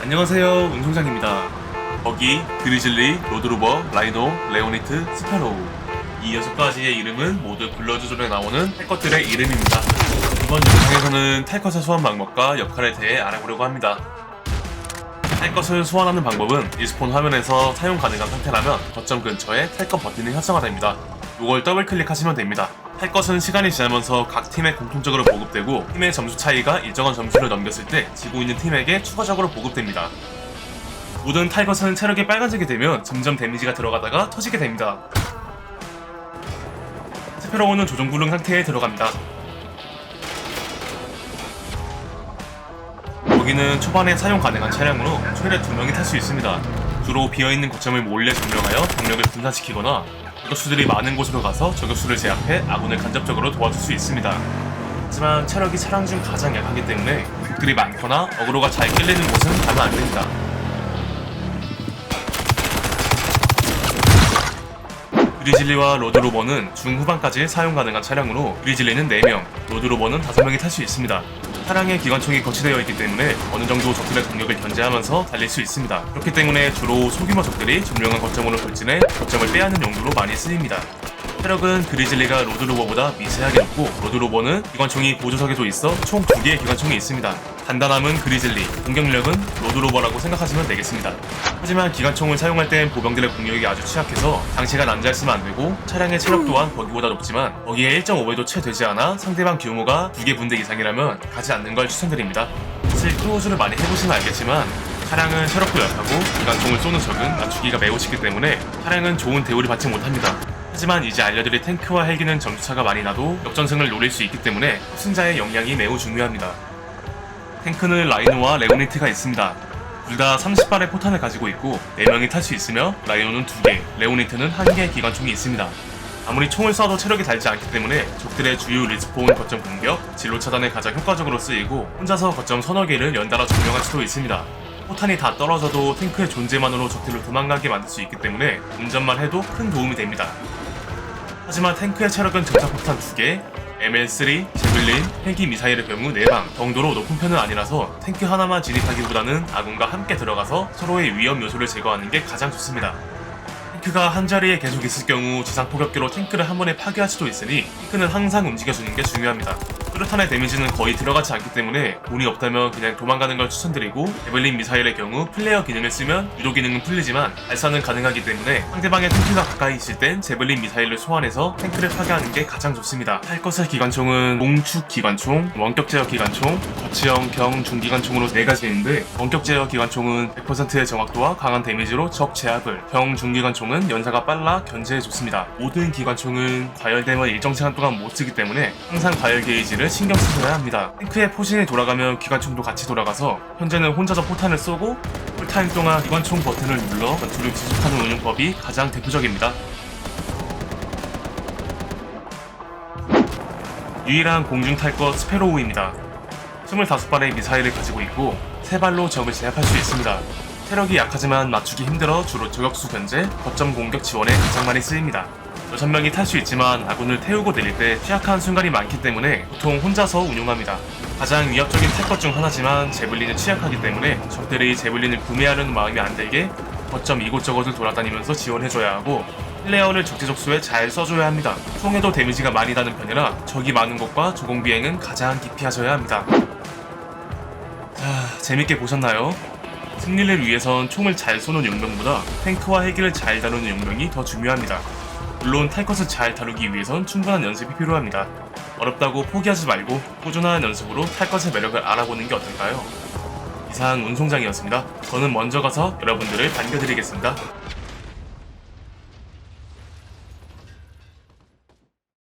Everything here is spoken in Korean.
안녕하세요, 운송장입니다. 버기, 그리즐리, 로드로버, 라이노, 레오니트, 스페로우 이 6가지의 이름은 모두 블러드존에 나오는 탈 것들의 이름입니다. 이번 영상에서는 탈 것의 소환 방법과 역할에 대해 알아보려고 합니다. 탈 것을 소환하는 방법은 리스폰 화면에서 사용 가능한 상태라면 거점 근처에 탈 것 버튼이 활성화됩니다. 이걸 더블 클릭하시면 됩니다. 탈 것은 시간이 지나면서 각 팀에 공통적으로 보급되고 팀의 점수 차이가 일정한 점수를 넘겼을 때 지고 있는 팀에게 추가적으로 보급됩니다. 모든 탈 것은 체력이 빨간색이 되면 점점 데미지가 들어가다가 터지게 됩니다. 스페로우는 조종 불능 상태에 들어갑니다. 여기는 초반에 사용 가능한 차량으로 최대 2명이 탈 수 있습니다. 주로 비어있는 거점을 몰래 점령하여 병력을 분산시키거나 저격수들이 많은 곳으로 가서 저격수를 제압해 아군을 간접적으로 도와줄 수 있습니다. 하지만 체력이 차량 중 가장 약하기 때문에 적들이 많거나 어그로가 잘 끌리는 곳은 가면 안됩니다. 그리즐리와 로드로버는 중후반까지 사용 가능한 차량으로 그리즐리는 4명, 로드로버는 5명이 탈 수 있습니다. 차량에 기관총이 거치되어 있기 때문에 어느 정도 적들의 공격을 견제하면서 달릴 수 있습니다. 그렇기 때문에 주로 소규모 적들이 점령한 거점으로 돌진해 거점을 빼앗는 용도로 많이 쓰입니다. 체력은 그리즐리가 로드로버보다 미세하게 높고 로드로버는 기관총이 보조석에도 있어 총 2개의 기관총이 있습니다. 단단함은 그리즐리, 공격력은 로드로버라고 생각하시면 되겠습니다. 하지만 기관총을 사용할 땐 보병들의 공격이 아주 취약해서 장시간 앉아있으면 안되고 차량의 체력 또한 버기보다 높지만 버기의 1.5배도 채 되지 않아 상대방 규모가 2개 분대 이상이라면 가지 않는 걸 추천드립니다. 사실 크루즈를 많이 해보시면 알겠지만 차량은 체력도 약하고 기관총을 쏘는 적은 맞추기가 매우 쉽기 때문에 차량은 좋은 대우를 받지 못합니다. 하지만 이제 알려드릴 탱크와 헬기는 점수차가 많이 나도 역전승을 노릴 수 있기 때문에 승자의 역량이 매우 중요합니다. 탱크는 라이노와 레오니트가 있습니다. 둘 다 30발의 포탄을 가지고 있고 4명이 탈 수 있으며 라이노는 2개, 레오니트는 1개의 기관총이 있습니다. 아무리 총을 쏴도 체력이 닳지 않기 때문에 적들의 주요 리스폰 거점 공격, 진로 차단에 가장 효과적으로 쓰이고 혼자서 거점 서너 개를 연달아 점령할 수도 있습니다. 포탄이 다 떨어져도 탱크의 존재만으로 적들을 도망가게 만들 수 있기 때문에 운전만 해도 큰 도움이 됩니다. 하지만 탱크의 체력은 전차폭탄 2개, ML3, 제블린, 헬기 미사일의 경우 4방 정도로 높은 편은 아니라서 탱크 하나만 진입하기보다는 아군과 함께 들어가서 서로의 위험 요소를 제거하는 게 가장 좋습니다. 탱크가 한자리에 계속 있을 경우 지상 포격기로 탱크를 한 번에 파괴할 수도 있으니 탱크는 항상 움직여주는 게 중요합니다. 수류탄의 데미지는 거의 들어가지 않기 때문에 돈이 없다면 그냥 도망가는 걸 추천드리고 제블린 미사일의 경우 플레이어 기능을 쓰면 유도 기능은 풀리지만 발사는 가능하기 때문에 상대방의 탱크가 가까이 있을 땐 제블린 미사일을 소환해서 탱크를 파괴하는 게 가장 좋습니다. 탈 것의 기관총은 공축 기관총, 원격 제어 기관총, 거치형 경 중기관총으로 4가지인데 원격 제어 기관총은 100%의 정확도와 강한 데미지로 적 제압을, 경 중기관총은 연사가 빨라 견제에 좋습니다. 모든 기관총은 과열되면 일정 시간 동안 못 쓰기 때문에 항상 과열 게이지를 신경 쓰셔야 합니다. 탱크의 포진이 돌아가면 기관총도 같이 돌아가서 현재는 혼자서 포탄을 쏘고 풀타임 동안 기관총 버튼을 눌러 전투를 지속하는 운용법이 가장 대표적입니다. 유일한 공중 탈 것 스페로우입니다. 25발의 미사일을 가지고 있고 3발로 적을 제압할 수 있습니다. 체력이 약하지만 맞추기 힘들어 주로 저격수 견제, 거점 공격 지원에 가장 많이 쓰입니다. 6명이 탈 수 있지만 아군을 태우고 내릴 때 취약한 순간이 많기 때문에 보통 혼자서 운용합니다. 가장 위협적인 탈 것 중 하나지만 제블린은 취약하기 때문에 적들이 제블린을 구매하려는 마음이 안 들게 거점 이곳저곳을 돌아다니면서 지원해줘야 하고 플레이어를 적재적소에 잘 써줘야 합니다. 총에도 데미지가 많이 나는 편이라 적이 많은 곳과 조공 비행은 가장 기피 하셔야 합니다. 자, 재밌게 보셨나요? 승리를 위해선 총을 잘 쏘는 용병보다 탱크와 헬기를 잘 다루는 용병이 더 중요합니다. 물론 탈 것을 잘 다루기 위해선 충분한 연습이 필요합니다. 어렵다고 포기하지 말고 꾸준한 연습으로 탈 것의 매력을 알아보는 게 어떨까요? 이상 운송장이었습니다. 저는 먼저 가서 여러분들을 반겨드리겠습니다.